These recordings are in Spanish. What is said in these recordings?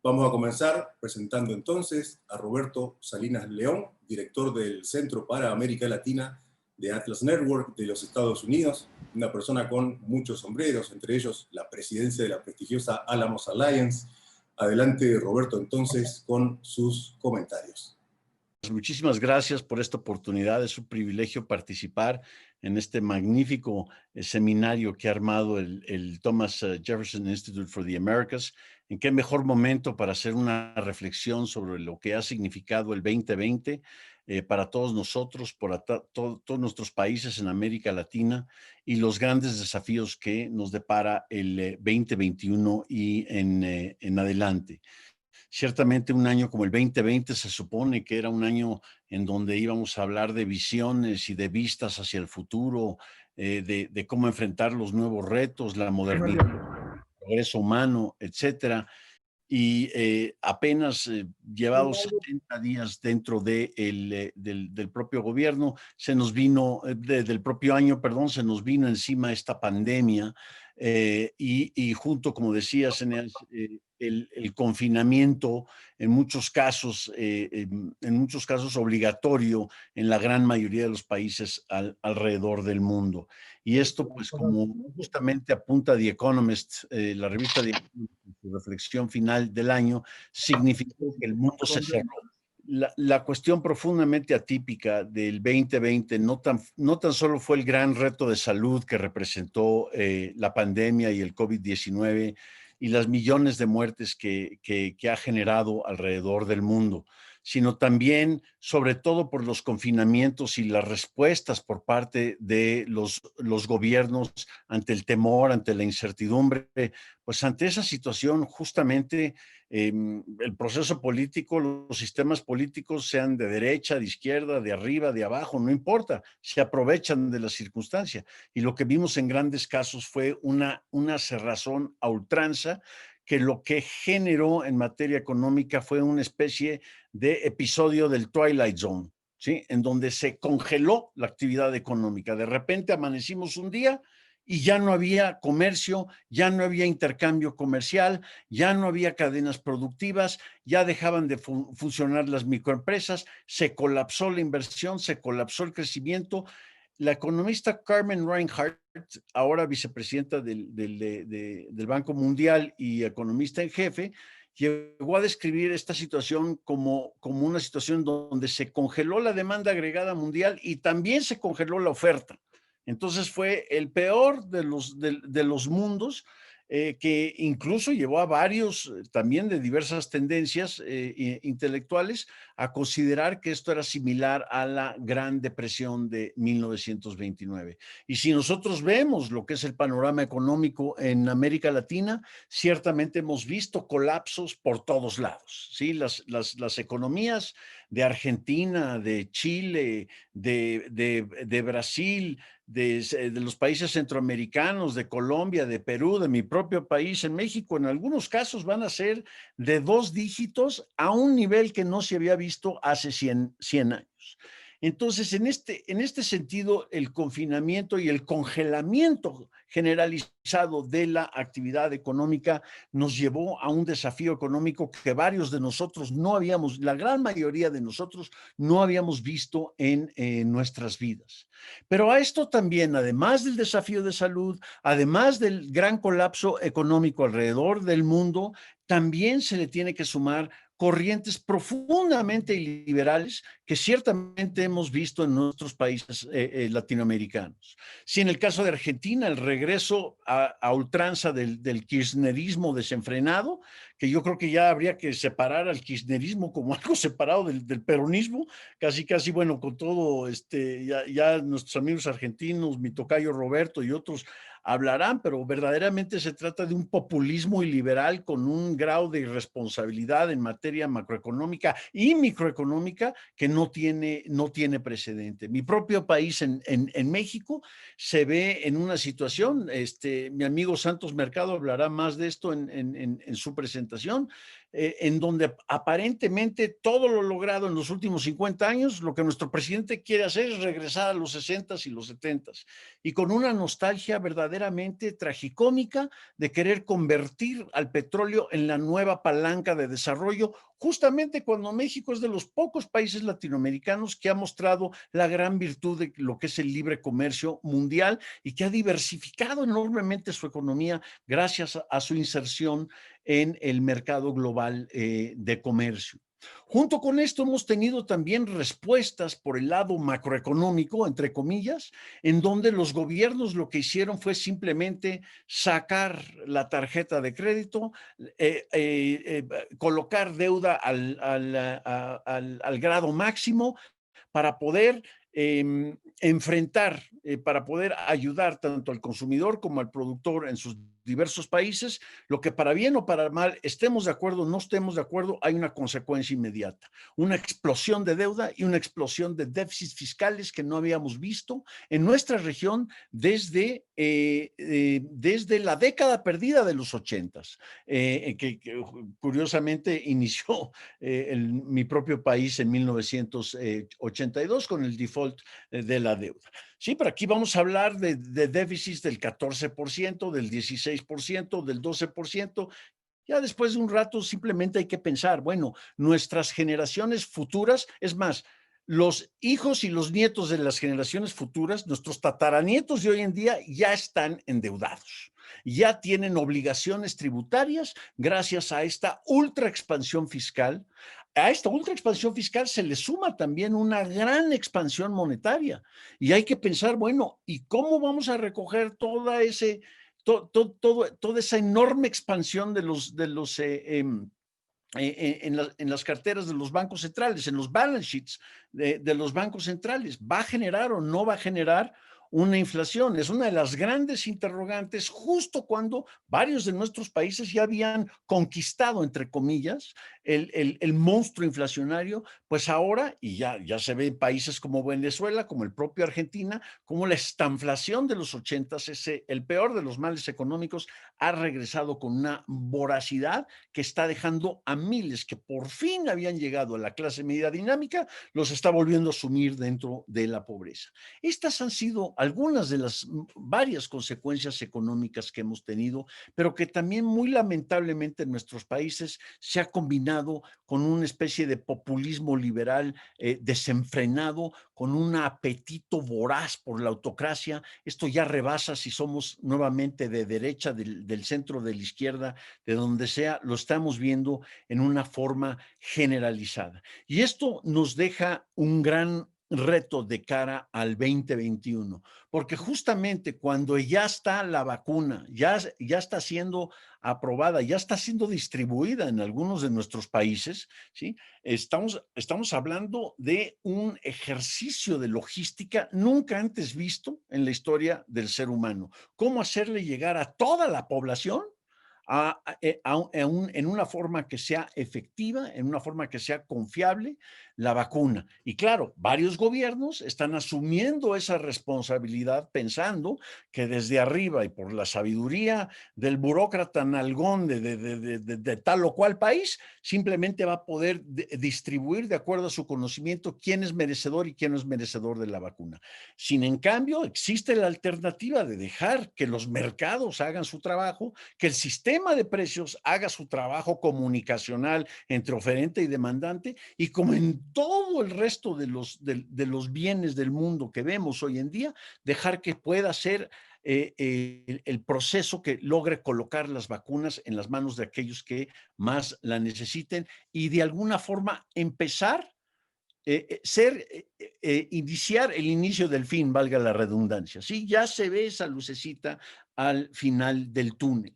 Vamos a comenzar presentando entonces a Roberto Salinas León, director del Centro para América Latina de Atlas Network de los Estados Unidos, una persona con muchos sombreros, entre ellos la presidencia de la prestigiosa Alamos Alliance. Adelante, Roberto, entonces, con sus comentarios. Muchísimas gracias por esta oportunidad. Es un privilegio participar en este magnífico seminario que ha armado el Thomas Jefferson Institute for the Americas. ¿En qué mejor momento para hacer una reflexión sobre lo que ha significado el 2020 para todos nosotros, para todos nuestros países en América Latina y los grandes desafíos que nos depara el 2021 y en adelante? Ciertamente un año como el 2020 se supone que era un año en donde íbamos a hablar de visiones y de vistas hacia el futuro, de cómo enfrentar los nuevos retos, la modernidad, el progreso humano, etcétera. Y apenas llevados 70 días dentro del propio gobierno, del propio año, perdón, se nos vino encima esta pandemia y junto, como decías, el confinamiento, en muchos casos obligatorio en la gran mayoría de los países alrededor del mundo. Y esto, pues, como justamente apunta The Economist, la revista The Economist, en su reflexión final del año, significó que el mundo se cerró. La cuestión profundamente atípica del 2020 no tan solo fue el gran reto de salud que representó la pandemia y el COVID-19 y las millones de muertes que ha generado alrededor del mundo, sino también, sobre todo, por los confinamientos y las respuestas por parte de los gobiernos ante el temor, ante la incertidumbre. Pues ante esa situación, justamente, el proceso político, los sistemas políticos, sean de derecha, de izquierda, de arriba, de abajo, no importa, se aprovechan de la circunstancia. Y lo que vimos en grandes casos fue una cerrazón a ultranza, que lo que generó en materia económica fue una especie de episodio del Twilight Zone, ¿sí? En donde se congeló la actividad económica. De repente amanecimos un día y ya no había comercio, ya no había intercambio comercial, ya no había cadenas productivas, ya dejaban de funcionar las microempresas, se colapsó la inversión, se colapsó el crecimiento. La economista Carmen Reinhart, ahora vicepresidenta del Banco Mundial y economista en jefe, llegó a describir esta situación como una situación donde se congeló la demanda agregada mundial y también se congeló la oferta. Entonces fue el peor de los mundos, que incluso llevó a varios, también de diversas tendencias intelectuales, a considerar que esto era similar a la Gran Depresión de 1929. Y si nosotros vemos lo que es el panorama económico en América Latina, ciertamente hemos visto colapsos por todos lados, ¿sí? Las economías de Argentina, de Chile, de Brasil, de los países centroamericanos, de Colombia, de Perú, de mi propio país, en México, en algunos casos van a ser de 2 dígitos a un nivel que no se había visto hace 100 años. Entonces, en este sentido, el confinamiento y el congelamiento generalizado de la actividad económica nos llevó a un desafío económico que varios de nosotros no habíamos, la gran mayoría de nosotros no habíamos visto en nuestras vidas. Pero a esto también, además del desafío de salud, además del gran colapso económico alrededor del mundo, también se le tiene que sumar corrientes profundamente liberales que ciertamente hemos visto en nuestros países latinoamericanos. Si en el caso de Argentina, el regreso a ultranza del kirchnerismo desenfrenado, que yo creo que ya habría que separar al kirchnerismo como algo separado del peronismo, casi, bueno, con todo, ya nuestros amigos argentinos, mi tocayo Roberto y otros hablarán, pero verdaderamente se trata de un populismo iliberal con un grado de irresponsabilidad en materia macroeconómica y microeconómica que no tiene precedente. Mi propio país en México se ve en una situación, mi amigo Santos Mercado hablará más de esto en su presentación, en donde aparentemente todo lo logrado en los últimos 50 años, lo que nuestro presidente quiere hacer es regresar a los 60s y los 70s, y con una nostalgia verdaderamente tragicómica de querer convertir al petróleo en la nueva palanca de desarrollo, justamente cuando México es de los pocos países latinoamericanos que ha mostrado la gran virtud de lo que es el libre comercio mundial y que ha diversificado enormemente su economía gracias a su inserción en el mercado global de comercio. Junto con esto hemos tenido también respuestas por el lado macroeconómico, entre comillas, en donde los gobiernos lo que hicieron fue simplemente sacar la tarjeta de crédito, colocar deuda al grado máximo para poder enfrentar, para poder ayudar tanto al consumidor como al productor en sus diversos países, lo que para bien o para mal, estemos de acuerdo o no estemos de acuerdo, hay una consecuencia inmediata, una explosión de deuda y una explosión de déficits fiscales que no habíamos visto en nuestra región desde la década perdida de los 80s, que curiosamente inició mi propio país en 1982 con el default de la deuda. Sí, pero aquí vamos a hablar de déficits del 14%, del 16%, del 12%. Ya después de un rato simplemente hay que pensar, bueno, nuestras generaciones futuras, es más, los hijos y los nietos de las generaciones futuras, nuestros tataranietos de hoy en día ya están endeudados, ya tienen obligaciones tributarias gracias a esta ultra expansión fiscal. A esta ultra expansión fiscal se le suma también una gran expansión monetaria y hay que pensar, bueno, ¿y cómo vamos a recoger toda esa enorme expansión en las carteras de los bancos centrales, en los balance sheets de los bancos centrales? ¿Va a generar o no va a generar una inflación? Es una de las grandes interrogantes justo cuando varios de nuestros países ya habían conquistado, entre comillas, el monstruo inflacionario, pues ahora, y ya se ve en países como Venezuela, como el propio Argentina, como la estanflación de los 80s, el peor de los males económicos, ha regresado con una voracidad que está dejando a miles que por fin habían llegado a la clase media dinámica, los está volviendo a sumir dentro de la pobreza. Estas han sido algunas de las varias consecuencias económicas que hemos tenido, pero que también muy lamentablemente en nuestros países se ha combinado con una especie de populismo liberal desenfrenado, con un apetito voraz por la autocracia. Esto ya rebasa si somos nuevamente de derecha, del centro, de la izquierda, de donde sea, lo estamos viendo en una forma generalizada. Y esto nos deja un gran reto de cara al 2021, porque justamente cuando ya está la vacuna, ya está siendo aprobada, ya está siendo distribuida en algunos de nuestros países, ¿sí? Estamos hablando de un ejercicio de logística nunca antes visto en la historia del ser humano. ¿Cómo hacerle llegar a toda la población en una forma que sea efectiva, en una forma que sea confiable, la vacuna? Y claro, varios gobiernos están asumiendo esa responsabilidad pensando que desde arriba y por la sabiduría del burócrata nalgón de tal o cual país, simplemente va a poder distribuir de acuerdo a su conocimiento quién es merecedor y quién no es merecedor de la vacuna. Sin en cambio, existe la alternativa de dejar que los mercados hagan su trabajo, que el sistema de precios haga su trabajo comunicacional entre oferente y demandante, y como en todo el resto de los bienes del mundo que vemos hoy en día, dejar que pueda ser el proceso que logre colocar las vacunas en las manos de aquellos que más la necesiten y de alguna forma empezar iniciar el inicio del fin, valga la redundancia. Sí, ya se ve esa lucecita al final del túnel.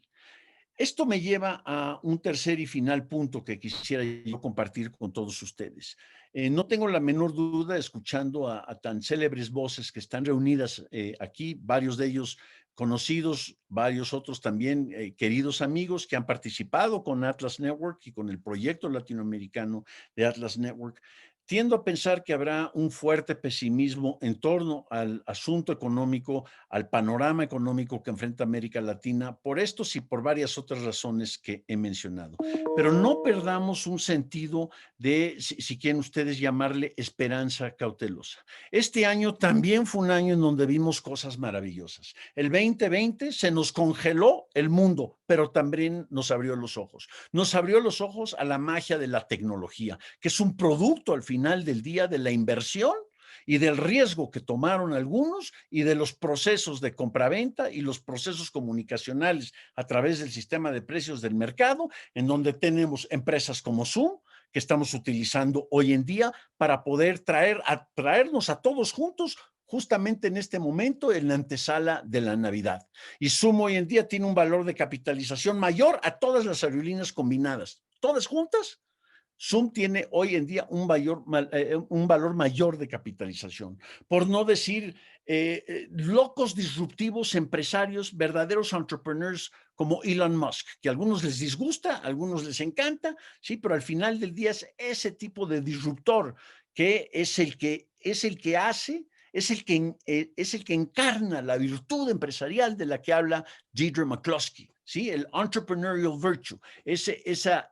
Esto me lleva a un tercer y final punto que quisiera yo compartir con todos ustedes. No tengo la menor duda, escuchando a tan célebres voces que están reunidas aquí, varios de ellos conocidos, varios otros también queridos amigos que han participado con Atlas Network y con el proyecto latinoamericano de Atlas Network. tiendo a pensar que habrá un fuerte pesimismo en torno al asunto económico, al panorama económico que enfrenta América Latina, por estos y por varias otras razones que he mencionado. Pero no perdamos un sentido de, si quieren ustedes llamarle, esperanza cautelosa. Este año también fue un año en donde vimos cosas maravillosas. El 2020 se nos congeló el mundo, pero también nos abrió los ojos. Nos abrió los ojos a la magia de la tecnología, que es un producto al final del día de la inversión y del riesgo que tomaron algunos y de los procesos de compraventa y los procesos comunicacionales a través del sistema de precios del mercado, en donde tenemos empresas como Zoom, que estamos utilizando hoy en día para poder traernos a todos juntos justamente en este momento en la antesala de la Navidad. Y Zoom hoy en día tiene un valor de capitalización mayor a todas las aerolíneas combinadas. Todas juntas, Zoom tiene hoy en día un valor mayor de capitalización, por no decir locos disruptivos empresarios, verdaderos entrepreneurs como Elon Musk, que a algunos les disgusta, a algunos les encanta, sí, pero al final del día es ese tipo de disruptor que hace, es el que encarna la virtud empresarial de la que habla Deirdre McCloskey, ¿sí? El entrepreneurial virtue, esa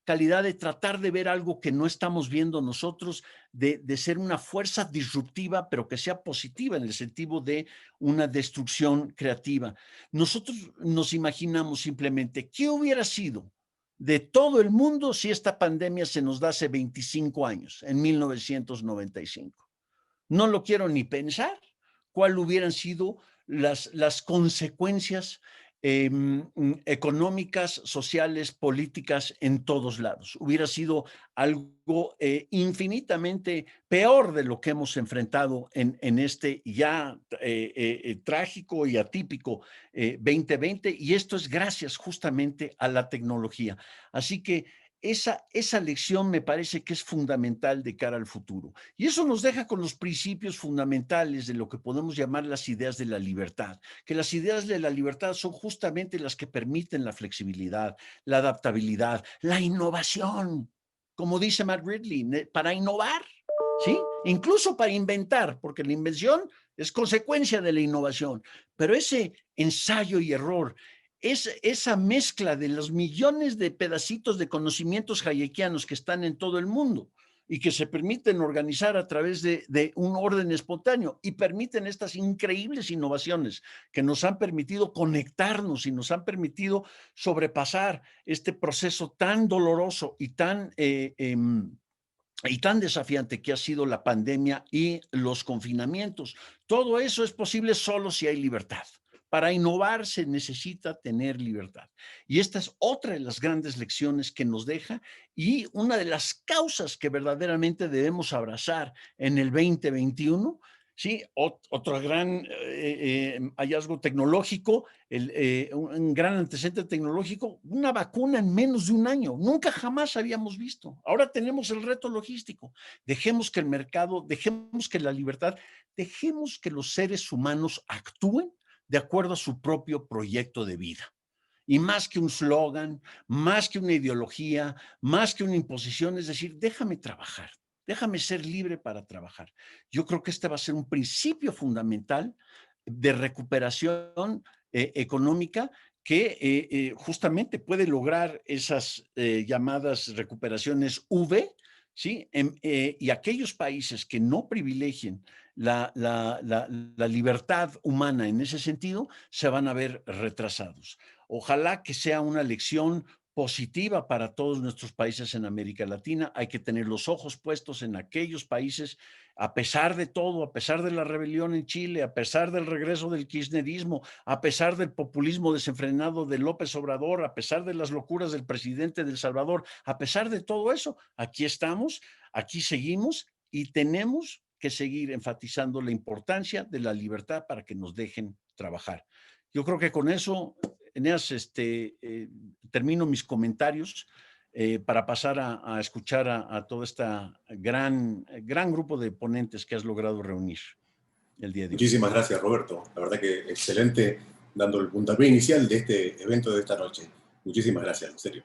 calidad de tratar de ver algo que no estamos viendo nosotros, de ser una fuerza disruptiva, pero que sea positiva en el sentido de una destrucción creativa. Nosotros nos imaginamos simplemente qué hubiera sido de todo el mundo si esta pandemia se nos da hace 25 años, en 1995. No lo quiero ni pensar cuál hubieran sido las consecuencias económicas, sociales, políticas en todos lados. Hubiera sido algo infinitamente peor de lo que hemos enfrentado en este ya trágico y atípico 2020, y esto es gracias justamente a la tecnología. Así que esa lección me parece que es fundamental de cara al futuro. Y eso nos deja con los principios fundamentales de lo que podemos llamar las ideas de la libertad, que las ideas de la libertad son justamente las que permiten la flexibilidad, la adaptabilidad, la innovación, como dice Matt Ridley, para innovar, ¿sí? Incluso para inventar, porque la invención es consecuencia de la innovación, pero ese ensayo y error, esa mezcla de los millones de pedacitos de conocimientos hayekianos que están en todo el mundo y que se permiten organizar a través de un orden espontáneo y permiten estas increíbles innovaciones que nos han permitido conectarnos y nos han permitido sobrepasar este proceso tan doloroso y tan desafiante que ha sido la pandemia y los confinamientos. Todo eso es posible solo si hay libertad. Para innovar se necesita tener libertad. Y esta es otra de las grandes lecciones que nos deja y una de las causas que verdaderamente debemos abrazar en el 2021. Sí, otro gran hallazgo tecnológico, un gran antecedente tecnológico, una vacuna en menos de un año. Nunca jamás habíamos visto. Ahora tenemos el reto logístico. Dejemos que el mercado, dejemos que la libertad, dejemos que los seres humanos actúen de acuerdo a su propio proyecto de vida. Y más que un slogan, más que una ideología, más que una imposición, es decir, déjame trabajar, déjame ser libre para trabajar. Yo creo que este va a ser un principio fundamental de recuperación económica que justamente puede lograr esas llamadas recuperaciones V, ¿sí? Y aquellos países que no privilegien la libertad humana en ese sentido, se van a ver retrasados. Ojalá que sea una lección positiva para todos nuestros países en América Latina. Hay que tener los ojos puestos en aquellos países, a pesar de todo, a pesar de la rebelión en Chile, a pesar del regreso del kirchnerismo, a pesar del populismo desenfrenado de López Obrador, a pesar de las locuras del presidente de El Salvador, a pesar de todo eso, aquí estamos, aquí seguimos y tenemos que seguir enfatizando la importancia de la libertad para que nos dejen trabajar. Yo creo que con eso, Eneas, termino mis comentarios para pasar a escuchar a todo este gran grupo de ponentes que has logrado reunir el día de hoy. Muchísimas gracias, Roberto. La verdad que excelente, dando el puntapié inicial de este evento de esta noche. Muchísimas gracias, en serio.